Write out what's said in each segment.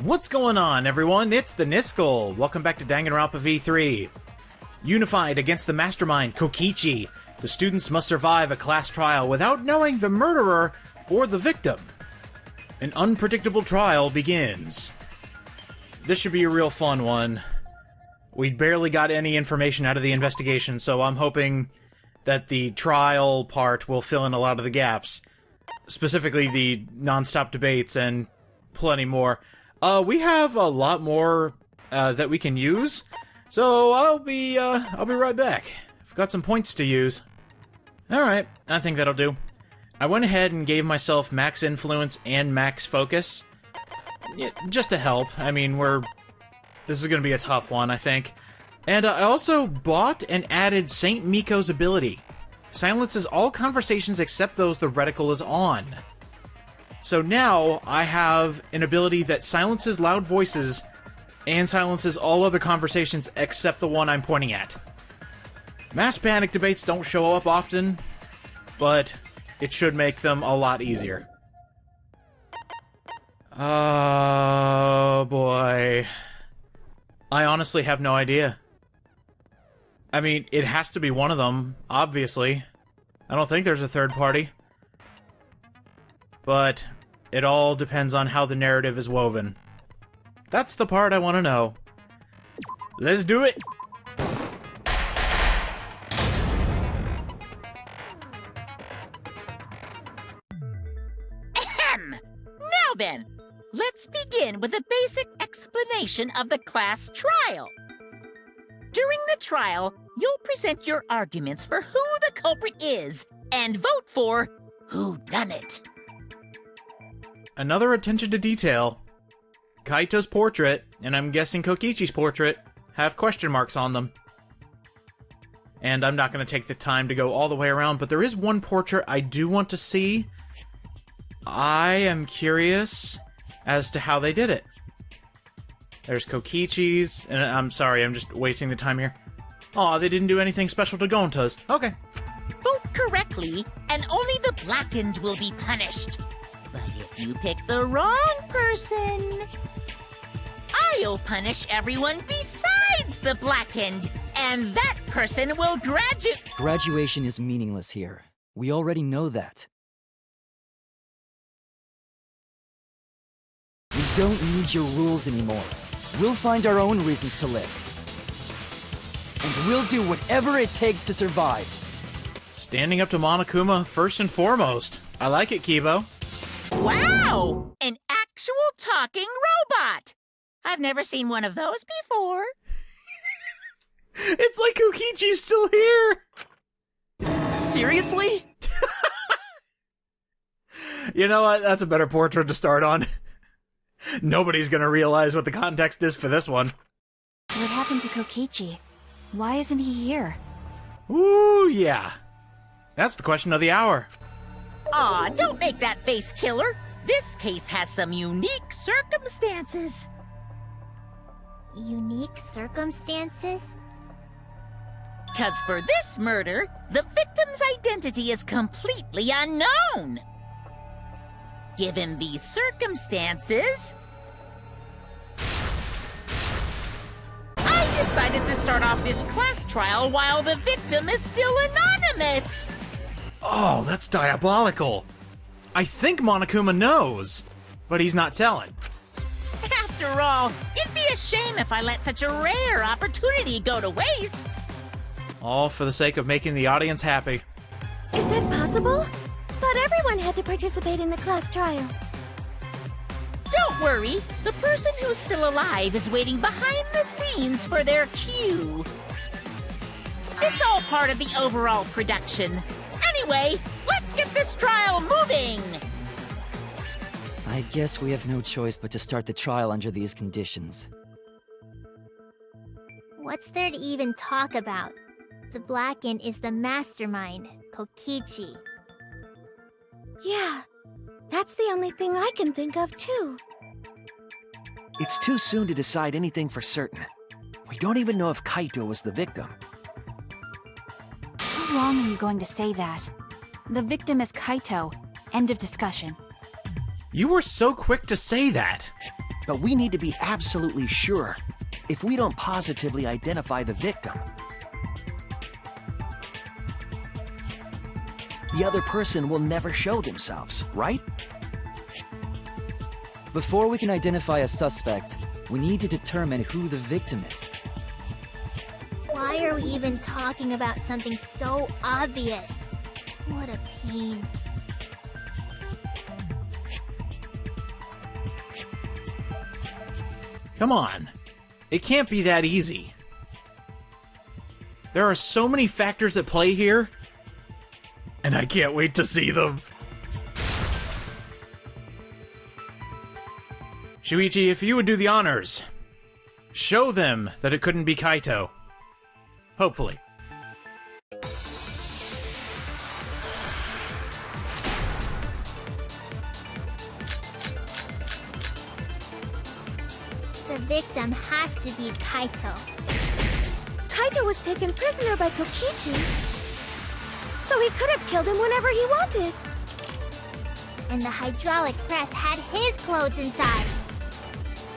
What's going on, everyone? It's the Niskel. Welcome back to Danganronpa V3. Unified against the mastermind, Kokichi, the students must survive a class trial without knowing the murderer or the victim. An unpredictable trial begins. This should be a real fun one. We barely got any information out of the investigation, so I'm hoping that the trial part will fill in a lot of the gaps. Specifically the non-stop debates and plenty more. We have a lot more that we can use, so I'll be right back. I've got some points to use. Alright, I think that'll do. I went ahead and gave myself max influence and max focus. Yeah, just to help. I mean, this is gonna be a tough one, I think. And I also bought and added Saint Miko's ability. Silences all conversations except those the reticle is on. So now, I have an ability that silences loud voices and silences all other conversations except the one I'm pointing at. Mass panic debates don't show up often, but it should make them a lot easier. Oh boy. I honestly have no idea. I mean, it has to be one of them, obviously. I don't think there's a third party. But it all depends on how the narrative is woven. That's the part I want to know. Let's do it! Ahem! Now then, let's begin with a basic explanation of the class trial. During the trial, you'll present your arguments for who the culprit is and vote for whodunit. Another attention to detail. Kaito's portrait, and I'm guessing Kokichi's portrait, have question marks on them. And I'm not going to take the time to go all the way around, but there is one portrait I do want to see. I am curious as to how they did it. There's Kokichi's, and I'm sorry, I'm just wasting the time here. Aw, they didn't do anything special to Gonta's. Okay. Vote correctly, and only the blackened will be punished. But if you pick the wrong person, I'll punish everyone besides the blackened, and that person will graduate. Graduation is meaningless here. We already know that. We don't need your rules anymore. We'll find our own reasons to live. And we'll do whatever it takes to survive. Standing up to Monokuma first and foremost. I like it, Kibo. Wow! An actual talking robot! I've never seen one of those before. It's like Kokichi's still here! Seriously? You know what? That's a better portrait to start on. Nobody's gonna realize what the context is for this one. What happened to Kokichi? Why isn't he here? Ooh, yeah. That's the question of the hour. Aw, don't make that face, killer. This case has some unique circumstances. Unique circumstances? 'Cause for this murder, the victim's identity is completely unknown. Given these circumstances, I decided to start off this class trial while the victim is still anonymous. Oh, that's diabolical. I think Monokuma knows, but he's not telling. After all, it'd be a shame if I let such a rare opportunity go to waste. All for the sake of making the audience happy. Is that possible? Thought everyone had to participate in the class trial. Don't worry, the person who's still alive is waiting behind the scenes for their cue. It's all part of the overall production. Anyway, let's get this trial moving! I guess we have no choice but to start the trial under these conditions. What's there to even talk about? The Blackened is the mastermind, Kokichi. Yeah, that's the only thing I can think of, too. It's too soon to decide anything for certain. We don't even know if Kaito was the victim. How long are you going to say that? The victim is Kaito. End of discussion. You were so quick to say that. But we need to be absolutely sure. If we don't positively identify the victim, the other person will never show themselves, right? Before we can identify a suspect, we need to determine who the victim is. Why are we even talking about something so obvious? What a pain. Come on. It can't be that easy. There are so many factors at play here, and I can't wait to see them. Shuichi, if you would do the honors, show them that it couldn't be Kaito. Hopefully. The victim has to be Kaito. Kaito was taken prisoner by Kokichi, so he could have killed him whenever he wanted. And the hydraulic press had his clothes inside.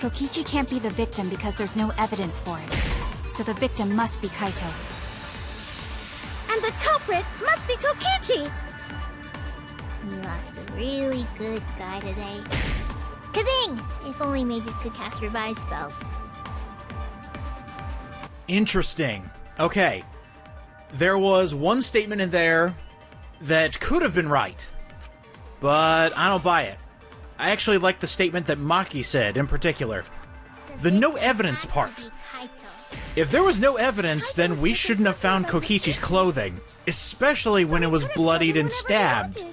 Kokichi can't be the victim because there's no evidence for it. So the victim must be Kaito. And the culprit must be Kokichi! We lost a really good guy today. Kazing! If only mages could cast revive spells. Interesting. Okay. There was one statement in there that could have been right, but I don't buy it. I actually like the statement that Maki said in particular. The no evidence part. If there was no evidence, then we shouldn't have found Kokichi's clothing, especially when it was bloodied and stabbed.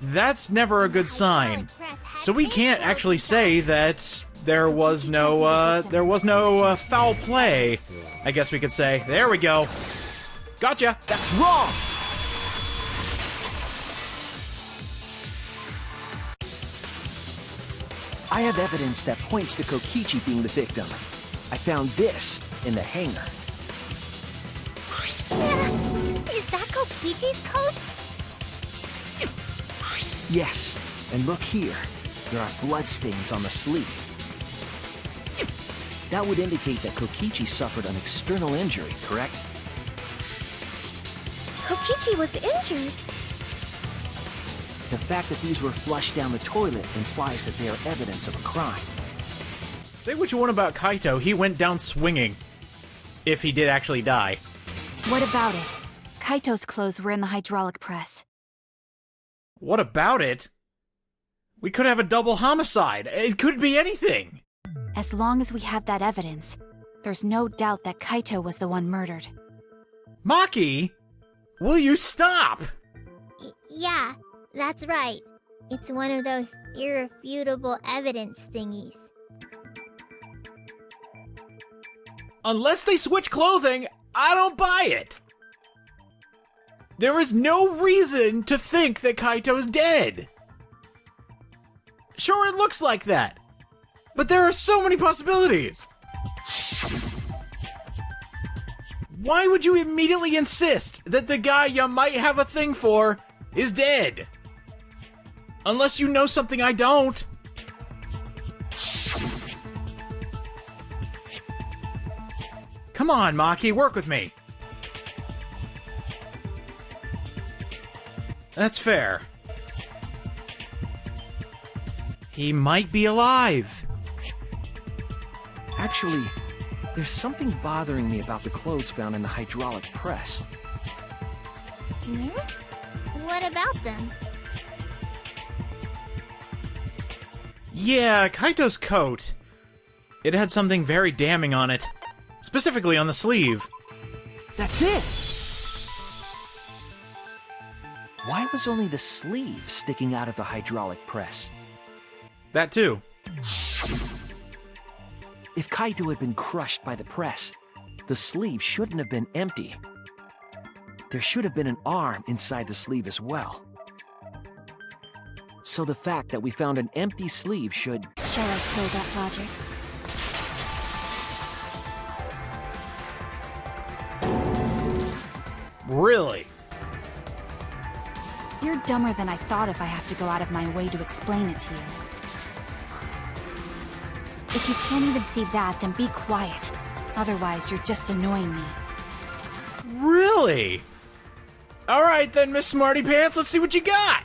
That's never a good sign. So we can't actually say that there was no foul play, I guess we could say. There we go. Gotcha. That's wrong! I have evidence that points to Kokichi being the victim. I found this in the hangar. Is that Kokichi's coat? Yes, and look here. There are bloodstains on the sleeve. That would indicate that Kokichi suffered an external injury, correct? Kokichi was injured. The fact that these were flushed down the toilet implies that they are evidence of a crime. Say what you want about Kaito, he went down swinging. If he did actually die. What about it? Kaito's clothes were in the hydraulic press. What about it? We could have a double homicide. It could be anything. As long as we have that evidence, there's no doubt that Kaito was the one murdered. Maki? Will you stop? Yeah, that's right. It's one of those irrefutable evidence thingies. Unless they switch clothing, I don't buy it. There is no reason to think that Kaito's dead. Sure, it looks like that. But there are so many possibilities. Why would you immediately insist that the guy you might have a thing for is dead? Unless you know something I don't. Come on, Maki, work with me. That's fair. He might be alive. Actually, there's something bothering me about the clothes found in the hydraulic press. What about them? Yeah, Kaito's coat. It had something very damning on it. Specifically on the sleeve. That's it! Why was only the sleeve sticking out of the hydraulic press? That too. If Kaito had been crushed by the press, the sleeve shouldn't have been empty. There should have been an arm inside the sleeve as well. So the fact that we found an empty sleeve should... Shall I kill that logic? Really? You're dumber than I thought if I have to go out of my way to explain it to you. If you can't even see that, then be quiet. Otherwise, you're just annoying me. Really? Alright then, Miss Smarty Pants, let's see what you got!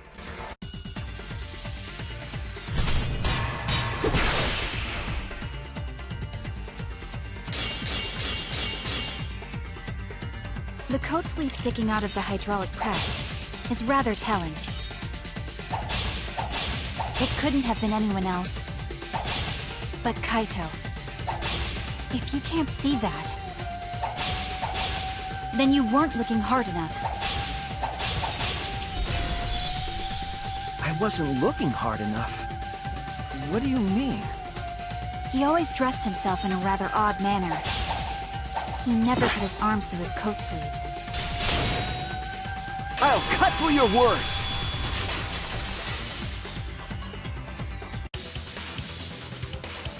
The coat sleeve sticking out of the hydraulic press is rather telling. It couldn't have been anyone else but Kaito. If you can't see that, then you weren't looking hard enough. I wasn't looking hard enough. What do you mean? He always dressed himself in a rather odd manner. He never put his arms through his coat sleeves. I'll cut through your words!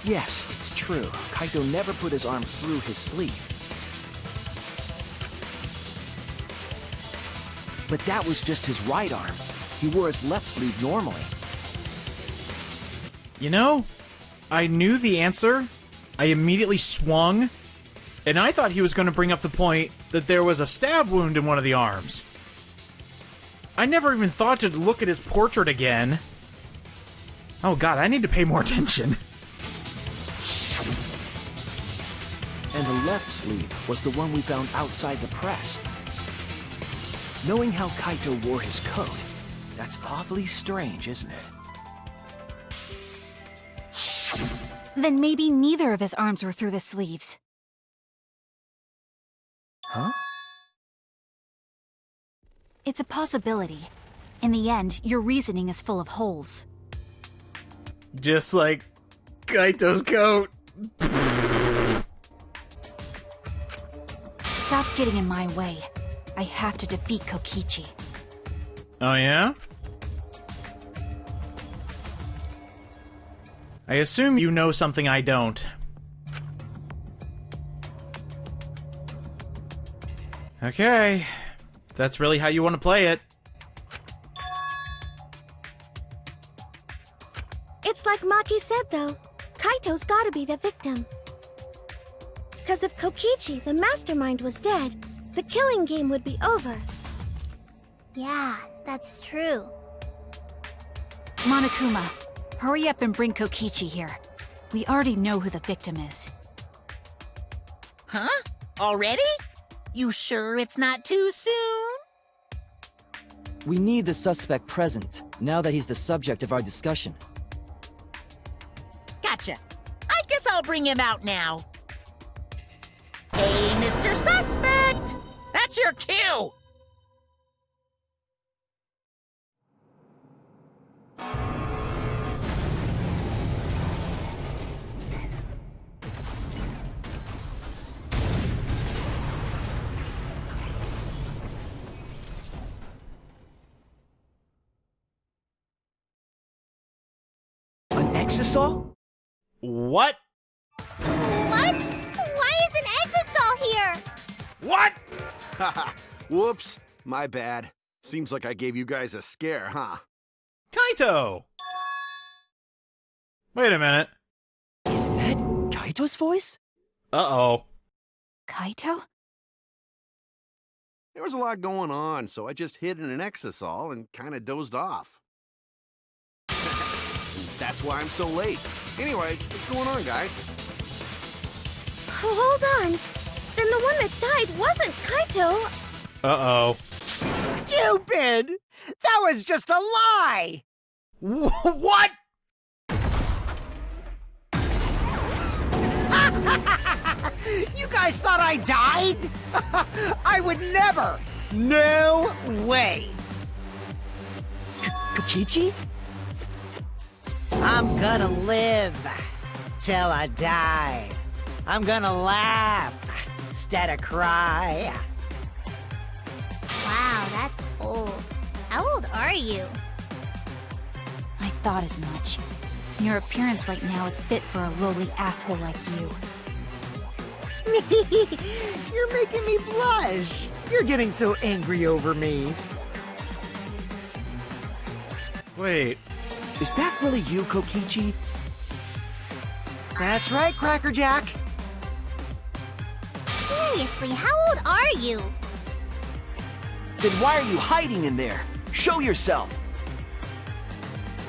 Yes, it's true. Kaito never put his arm through his sleeve. But that was just his right arm. He wore his left sleeve normally. You know, I knew the answer. I immediately swung, and I thought he was going to bring up the point that there was a stab wound in one of the arms. I never even thought to look at his portrait again. Oh god, I need to pay more attention. And the left sleeve was the one we found outside the press. Knowing how Kaito wore his coat, that's awfully strange, isn't it? Then maybe neither of his arms were through the sleeves. Huh? It's a possibility. In the end, your reasoning is full of holes. Just like Kaito's coat. Stop getting in my way. I have to defeat Kokichi. Oh yeah? I assume you know something I don't. Okay. If that's really how you want to play it. It's like Maki said, though. Kaito's gotta be the victim. Because if Kokichi, the mastermind, was dead, the killing game would be over. Yeah, that's true. Monokuma, hurry up and bring Kokichi here. We already know who the victim is. Huh? Already? You sure it's not too soon? We need the suspect present, now that he's the subject of our discussion. Gotcha. I guess I'll bring him out now. Hey, Mr. Suspect! That's your cue! An exisal? What? What? Why is an exisal here? What? Haha, whoops. My bad. Seems like I gave you guys a scare, huh? Kaito! Wait a minute. Is that Kaito's voice? Uh-oh. Kaito? There was a lot going on, so I just hid in an exisal and kinda dozed off. That's why I'm so late. Anyway, what's going on, guys? Hold on. Then the one that died wasn't Kaito. Uh-oh. Stupid! That was just a lie! What? You guys thought I died? I would never! No way! Kokichi? I'm gonna live till I die. I'm gonna laugh instead of cry. Wow, that's old. How old are you? I thought as much. Your appearance right now is fit for a lowly asshole like you. You're making me blush. You're getting so angry over me. Wait. Is that really you, Kokichi? That's right, Cracker Jack. Seriously, how old are you? Then why are you hiding in there? Show yourself!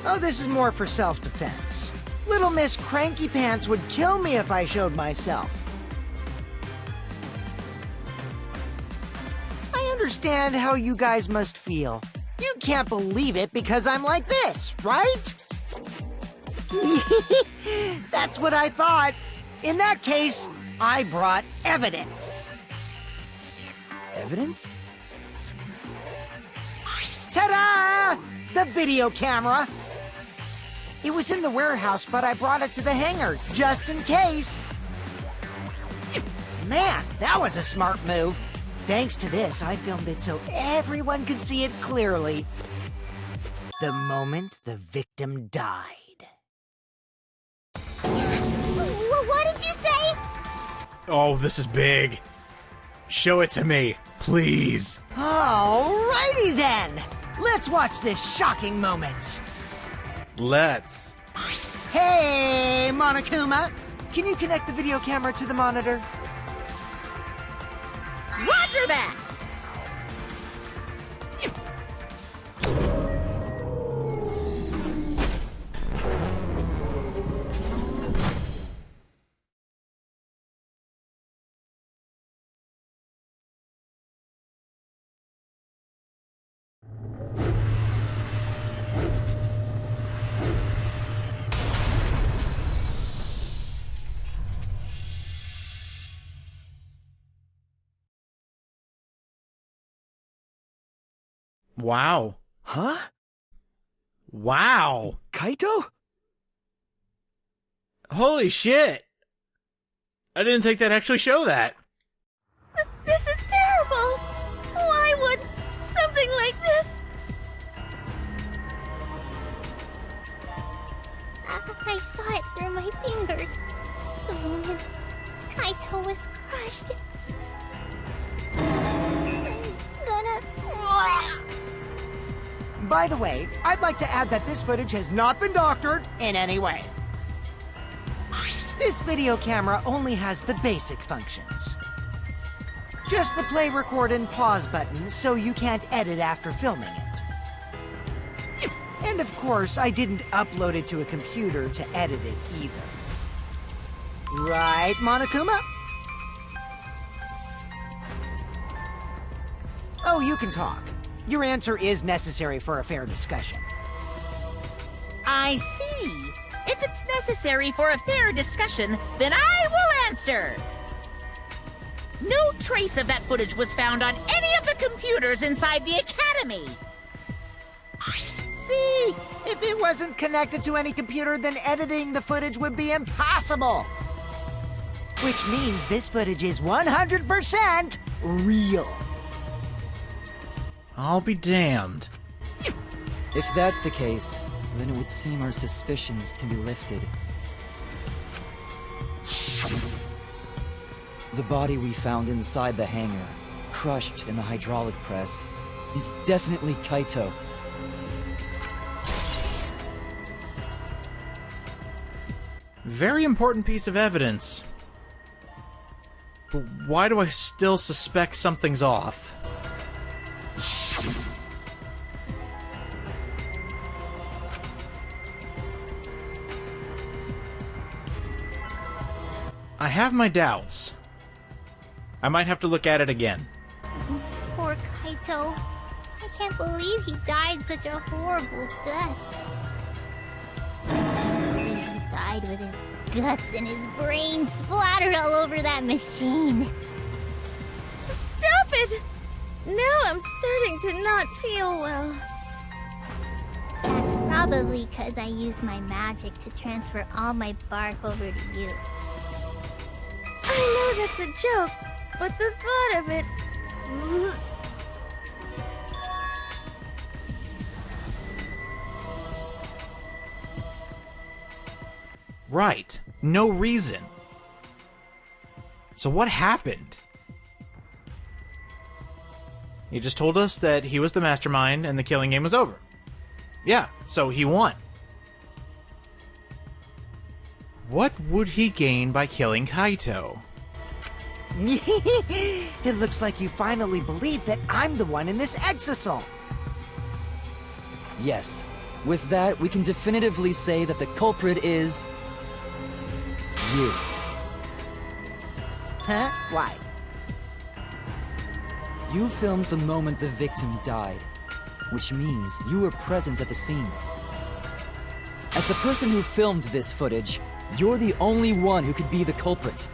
Oh, this is more for self-defense. Little Miss Cranky Pants would kill me if I showed myself. I understand how you guys must feel. You can't believe it because I'm like this, right? That's what I thought. In that case, I brought evidence. Evidence? Ta-da! The video camera. It was in the warehouse, but I brought it to the hangar, just in case. Man, that was a smart move. Thanks to this, I filmed it so everyone could see it clearly. The moment the victim died. What did you say? Oh, this is big. Show it to me, please. Alrighty then. Let's watch this shocking moment. Let's. Hey, Monokuma. Can you connect the video camera to the monitor? Roger that! Wow. Huh? Wow. Kaito? Holy shit. I didn't think they'd actually show that. This is terrible! Why would something like this? I saw it through my fingers. The moment Kaito was crushed. I'm gonna... By the way, I'd like to add that this footage has not been doctored in any way. This video camera only has the basic functions. Just the play, record, and pause buttons, so you can't edit after filming it. And of course, I didn't upload it to a computer to edit it either. Right, Monokuma? Oh, you can talk. Your answer is necessary for a fair discussion. I see. If it's necessary for a fair discussion, then I will answer. No trace of that footage was found on any of the computers inside the Academy. See? If it wasn't connected to any computer, then editing the footage would be impossible. Which means this footage is 100% real. I'll be damned. If that's the case, then it would seem our suspicions can be lifted. The body we found inside the hangar, crushed in the hydraulic press, is definitely Kaito. Very important piece of evidence. But why do I still suspect something's off? I have my doubts. I might have to look at it again. Poor Kaito. I can't believe he died such a horrible death. I can't believe he died with his guts and his brains splattered all over that machine. Stop it! Now I'm starting to not feel well. That's probably because I used my magic to transfer all my barf over to you. I know that's a joke, but the thought of it... Right. No reason. So what happened? He just told us that he was the mastermind and the killing game was over. Yeah, so he won. What would he gain by killing Kaito? It looks like you finally believe that I'm the one in this exasol. Yes. With that, we can definitively say that the culprit is... you. Huh? Why? You filmed the moment the victim died, which means you were present at the scene. As the person who filmed this footage, you're the only one who could be the culprit.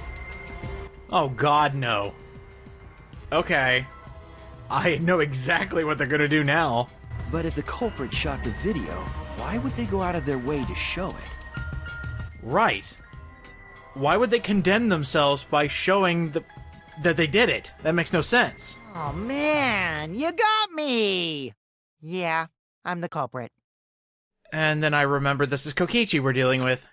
Oh god, no. Okay. I know exactly what they're gonna do now. But if the culprit shot the video, why would they go out of their way to show it? Right. Why would they condemn themselves by showing that they did it? That makes no sense. Oh man, you got me! Yeah, I'm the culprit. And then I remember this is Kokichi we're dealing with.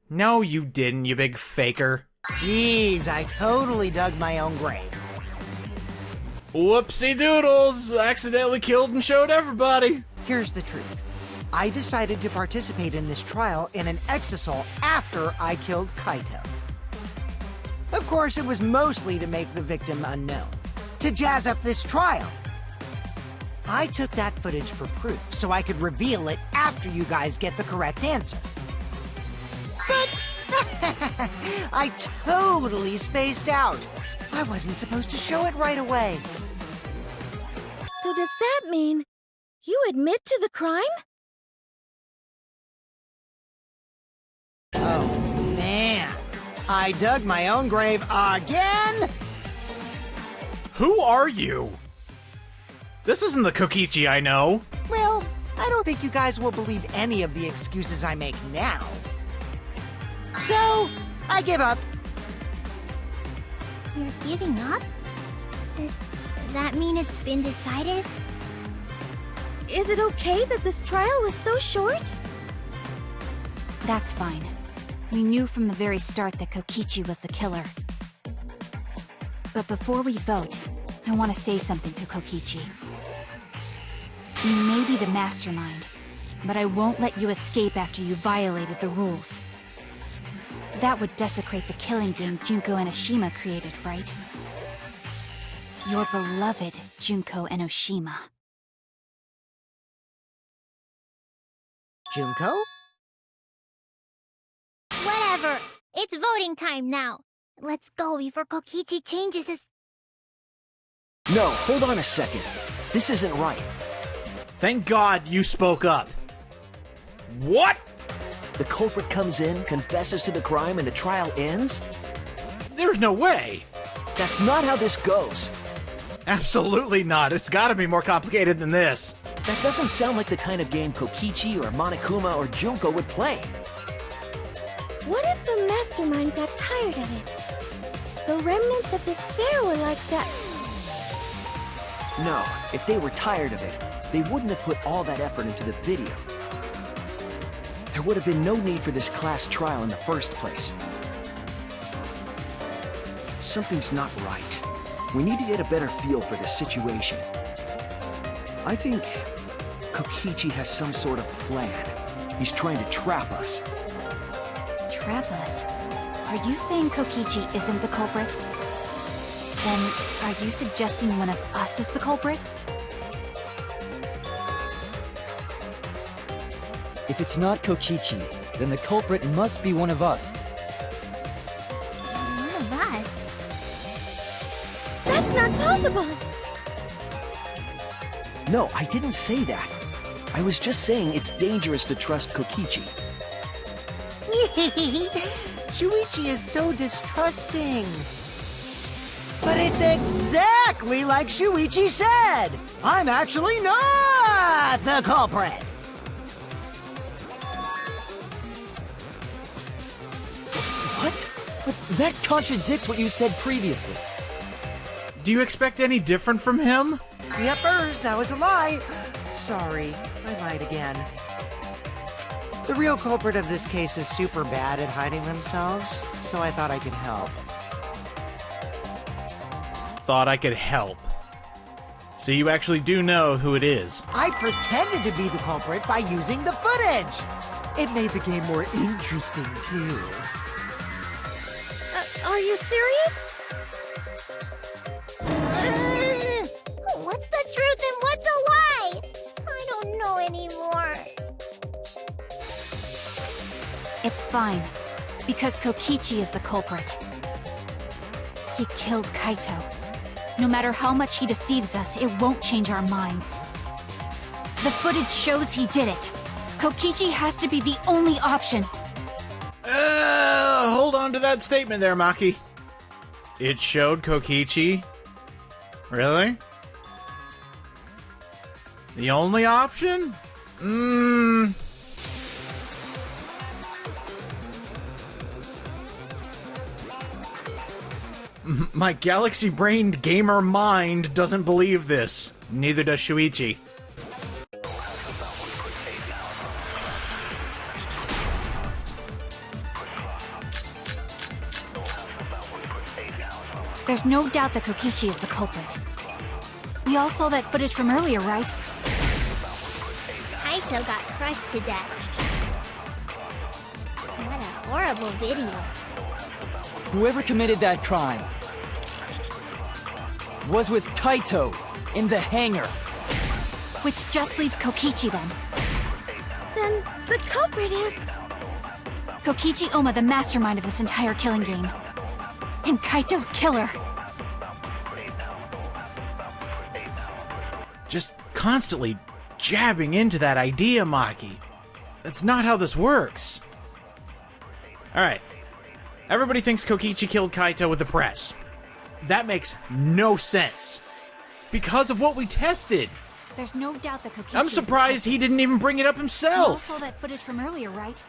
No, you didn't, you big faker. Jeez, I totally dug my own grave. Whoopsie doodles! Accidentally killed and showed everybody! Here's the truth. I decided to participate in this trial in an exasol after I killed Kaito. Of course, it was mostly to make the victim unknown, to jazz up this trial. I took that footage for proof, so I could reveal it after you guys get the correct answer. But I totally spaced out. I wasn't supposed to show it right away. So does that mean you admit to the crime? Oh, man. I dug my own grave again? Who are you? This isn't the Kokichi I know. Well, I don't think you guys will believe any of the excuses I make now. So, I give up. You're giving up? Does that mean it's been decided? Is it okay that this trial was so short? That's fine. We knew from the very start that Kokichi was the killer. But before we vote, I want to say something to Kokichi. You may be the mastermind, but I won't let you escape after you violated the rules. That would desecrate the killing game Junko Enoshima created, right? Your beloved Junko Enoshima. Junko? Whatever. It's voting time now. Let's go before Kokichi changes his... No, hold on a second. This isn't right. Thank God you spoke up. What? The culprit comes in, confesses to the crime, and the trial ends? There's no way. That's not how this goes. Absolutely not. It's gotta be more complicated than this. That doesn't sound like the kind of game Kokichi or Monokuma or Junko would play. What if the mastermind got tired of it? The remnants of despair were like that. No, if they were tired of it, they wouldn't have put all that effort into the video. There would have been no need for this class trial in the first place. Something's not right. We need to get a better feel for the situation. I think Kokichi has some sort of plan. He's trying to trap us. Trap us? Are you saying Kokichi isn't the culprit? Then, are you suggesting one of us is the culprit? If it's not Kokichi, then the culprit must be one of us. One of us? That's not possible! No, I didn't say that. I was just saying it's dangerous to trust Kokichi. Shuichi is so distrusting. But it's exactly like Shuichi said! I'm actually not the culprit! What? But that contradicts what you said previously. Do you expect any different from him? Yepers, that was a lie. Sorry, I lied again. The real culprit of this case is super bad at hiding themselves, so I thought I could help. Thought I could help. So you actually do know who it is. I pretended to be the culprit by using the footage! It made the game more interesting, too. Are you serious? What's the truth and what's a lie? I don't know anymore. It's fine, because Kokichi is the culprit. He killed Kaito. No matter how much he deceives us, it won't change our minds. The footage shows he did it. Kokichi has to be the only option. Hold on to that statement there, Maki. It showed Kokichi? Really? The only option? My galaxy-brained gamer mind doesn't believe this. Neither does Shuichi. There's no doubt that Kokichi is the culprit. We all saw that footage from earlier, right? Kaito got crushed to death. What a horrible video. Whoever committed that crime was with Kaito in the hangar. Which just leaves Kokichi then. Then the culprit is... Kokichi Oma, the mastermind of this entire killing game. And Kaito's killer. Just constantly jabbing into that idea, Maki. That's not how this works. Alright. Everybody thinks Kokichi killed Kaito with the press. That makes no sense. Because of what we tested. There's no doubt that Kokichi I'm surprised he didn't even bring it up You all himself. saw that footage from earlier, right?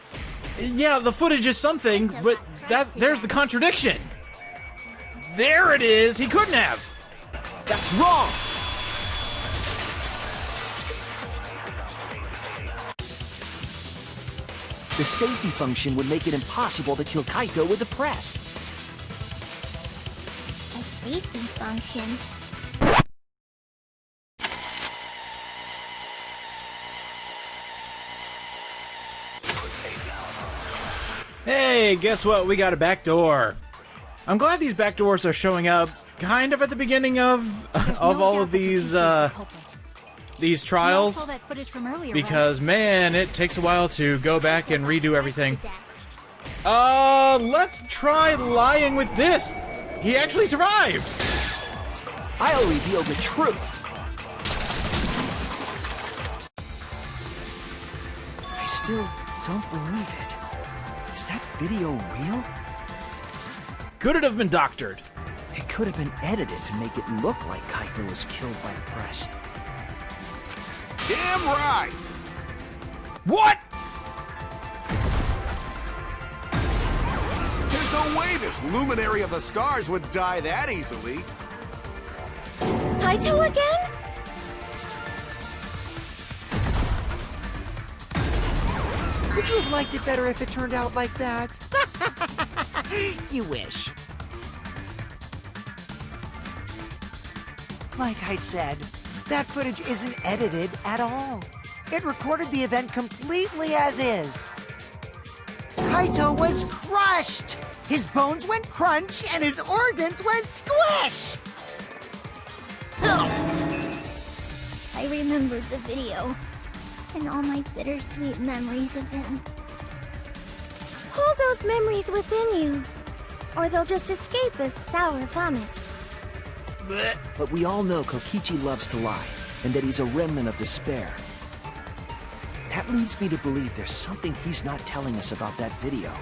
Yeah, the footage is something, but there's the contradiction. There it is. He couldn't have. That's wrong! The safety function would make it impossible to kill Kaito with the press. A safety function. Hey, guess what? We got a back door. I'm glad these back doors are showing up kind of at the beginning of all of these trials. You all saw that footage from earlier, Because, right? man, it takes a while to go back and redo everything. Let's try lying with this. He actually survived. I'll reveal the truth. I still don't believe it. Is that video real? Could it have been doctored? It could have been edited to make it look like Kaito was killed by the press. Damn right! What? There's no way this luminary of the stars would die that easily. Kaito again? Would you have liked it better if it turned out like that? You wish. Like I said, that footage isn't edited at all. It recorded the event completely as is. Kaito was crushed! His bones went crunch and his organs went squish! I remembered the video and all my bittersweet memories of him. Hold those memories within you, or they'll just escape as sour vomit. But we all know Kokichi loves to lie, and that he's a remnant of despair. That leads me to believe there's something he's not telling us about that video.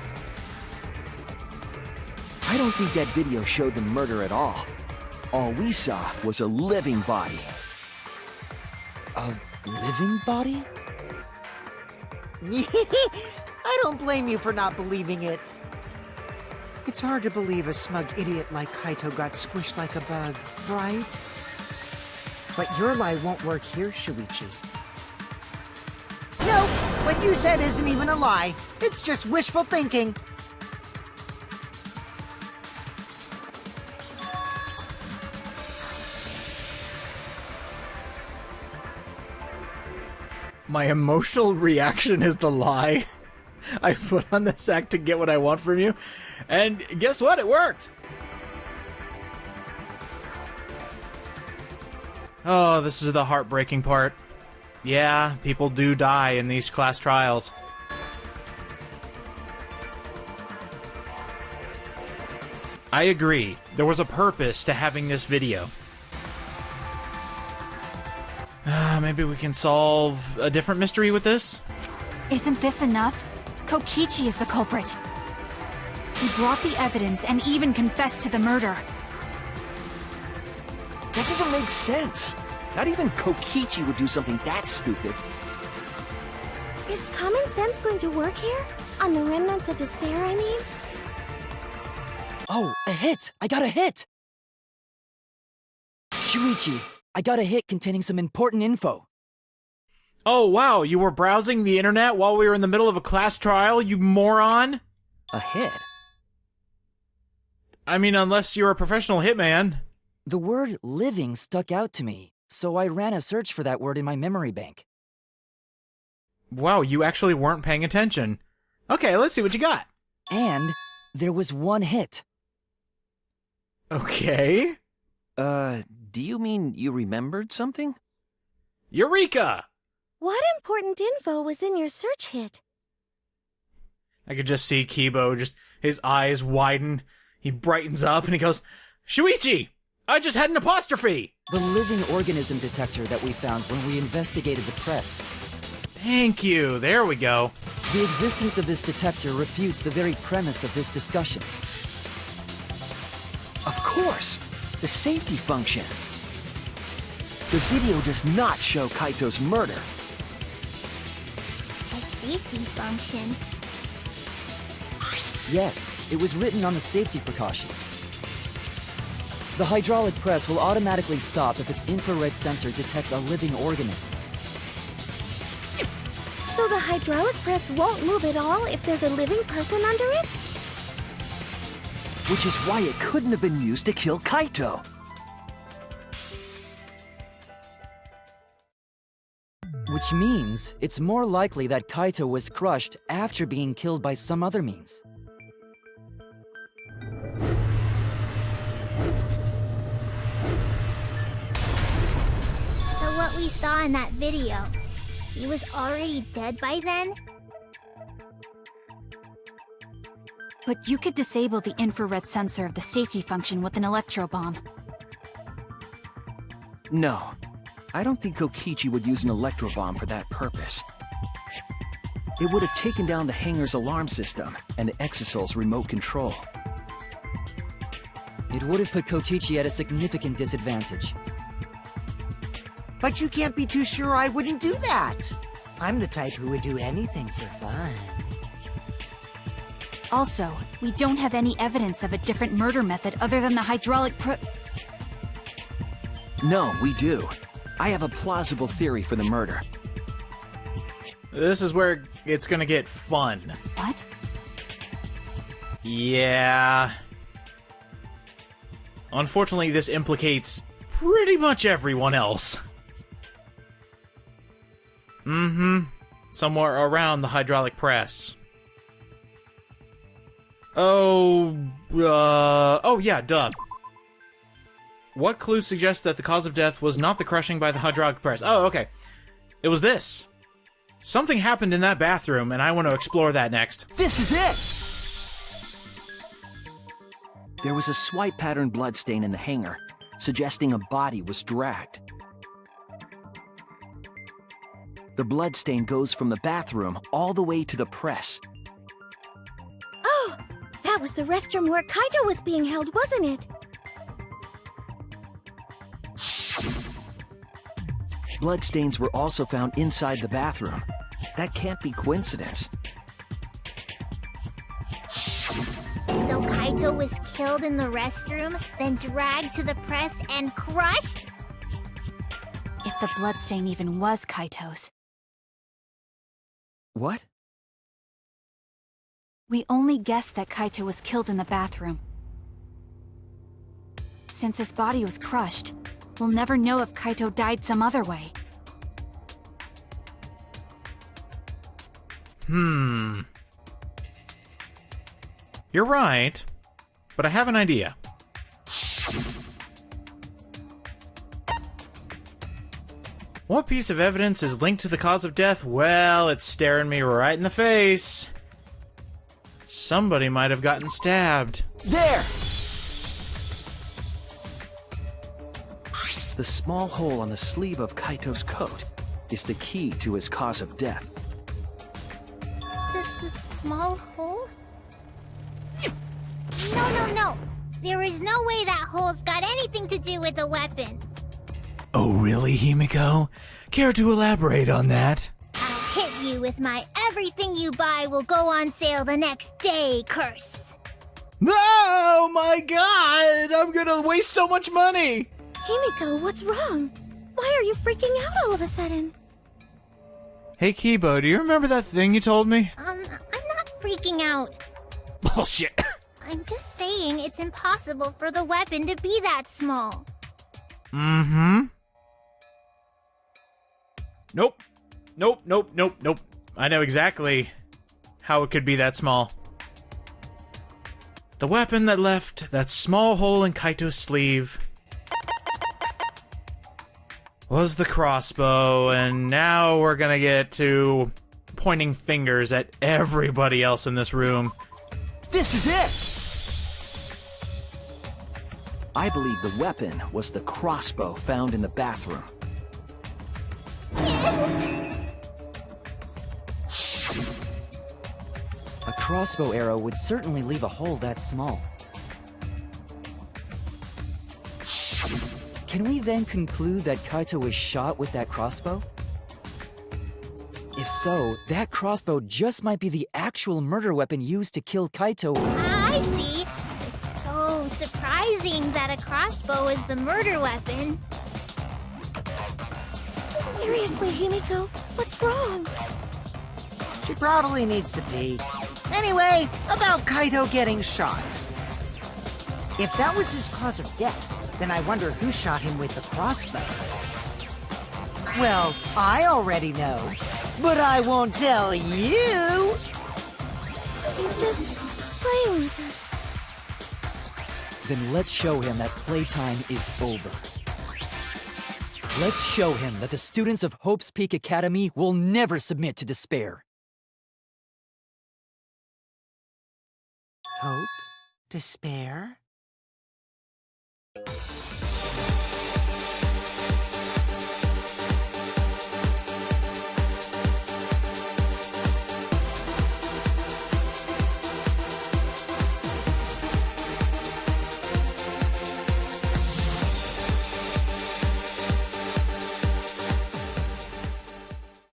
I don't think that video showed the murder at all. All we saw was a living body. A living body? I don't blame you for not believing it. It's hard to believe a smug idiot like Kaito got squished like a bug, right? But your lie won't work here, Shuichi. Nope, what you said isn't even a lie. It's just wishful thinking. My emotional reaction is the lie. I put on this act to get what I want from you. And guess what? It worked! Oh, this is the heartbreaking part. Yeah, people do die in these class trials. I agree. There was a purpose to having this video. Maybe we can solve a different mystery with this? Isn't this enough? Kokichi is the culprit. He brought the evidence and even confessed to the murder. That doesn't make sense. Not even Kokichi would do something that stupid. Is common sense going to work here? On the remnants of despair, I mean? Oh, a hit! I got a hit! Shuichi, I got a hit containing some important info. Oh, wow, you were browsing the internet while we were in the middle of a class trial, you moron? A hit? I mean, unless you're a professional hitman. The word living stuck out to me, so I ran a search for that word in my memory bank. Wow, you actually weren't paying attention. Okay, let's see what you got. And there was one hit. Okay. Do you mean you remembered something? Eureka! What important info was in your search hit? I could just see Kibo, his eyes widen. He brightens up and he goes, Shuichi! I just had an apostrophe! The living organism detector that we found when we investigated the press. Thank you. There we go. The existence of this detector refutes the very premise of this discussion. Of course! The safety function. The video does not show Kaito's murder. A safety function. Yes, it was written on the safety precautions. The hydraulic press will automatically stop if its infrared sensor detects a living organism. So the hydraulic press won't move at all if there's a living person under it? Which is why it couldn't have been used to kill Kaito. Which means it's more likely that Kaito was crushed after being killed by some other means. So what we saw in that video, he was already dead by then? But you could disable the infrared sensor of the safety function with an electro bomb. No. I don't think Kokichi would use an electro bomb for that purpose. It would have taken down the hangar's alarm system and the Exosol's remote control. It would have put Kokichi at a significant disadvantage. But you can't be too sure I wouldn't do that. I'm the type who would do anything for fun. Also, we don't have any evidence of a different murder method other than the hydraulic No, we do. I have a plausible theory for the murder. This is where it's gonna get fun. What? Yeah. Unfortunately, this implicates pretty much everyone else. Somewhere around the hydraulic press. Oh yeah, duh. What clue suggests that the cause of death was not the crushing by the hydraulic press? Oh, okay. It was this. Something happened in that bathroom, and I want to explore that next. This is it! There was a swipe pattern bloodstain in the hangar, suggesting a body was dragged. The bloodstain goes from the bathroom all the way to the press. Oh, that was the restroom where Kaito was being held, wasn't it? Bloodstains were also found inside the bathroom. That can't be coincidence. So Kaito was killed in the restroom, then dragged to the press and crushed? If the bloodstain even was Kaito's. What? We only guessed that Kaito was killed in the bathroom. Since his body was crushed, we'll never know if Kaito died some other way. You're right, but I have an idea. What piece of evidence is linked to the cause of death? Well, it's staring me right in the face. Somebody might have gotten stabbed. There! The small hole on the sleeve of Kaito's coat is the key to his cause of death. The small hole? No. There is no way that hole's got anything to do with the weapon. Oh, really, Himiko? Care to elaborate on that? I'll hit you with my everything you buy will go on sale the next day curse. Oh my god! I'm gonna waste so much money! Himiko, what's wrong? Why are you freaking out all of a sudden? Hey, Kibo, do you remember that thing you told me? I'm not freaking out. Bullshit! I'm just saying it's impossible for the weapon to be that small. Mm-hmm. Nope. I know exactly how it could be that small. The weapon that left that small hole in Kaito's sleeve was the crossbow, and now we're gonna get to pointing fingers at everybody else in this room. This is it! I believe the weapon was the crossbow found in the bathroom. A crossbow arrow would certainly leave a hole that small. Can we then conclude that Kaito was shot with that crossbow? If so, that crossbow just might be the actual murder weapon used to kill Kaito. I see. It's so surprising that a crossbow is the murder weapon. Seriously, Himiko, what's wrong? She probably needs to pee. Anyway, about Kaito getting shot. If that was his cause of death, then I wonder who shot him with the crossbow. Well, I already know, but I won't tell you! He's just playing with us. Then let's show him that playtime is over. Let's show him that the students of Hope's Peak Academy will never submit to despair. Hope? Despair?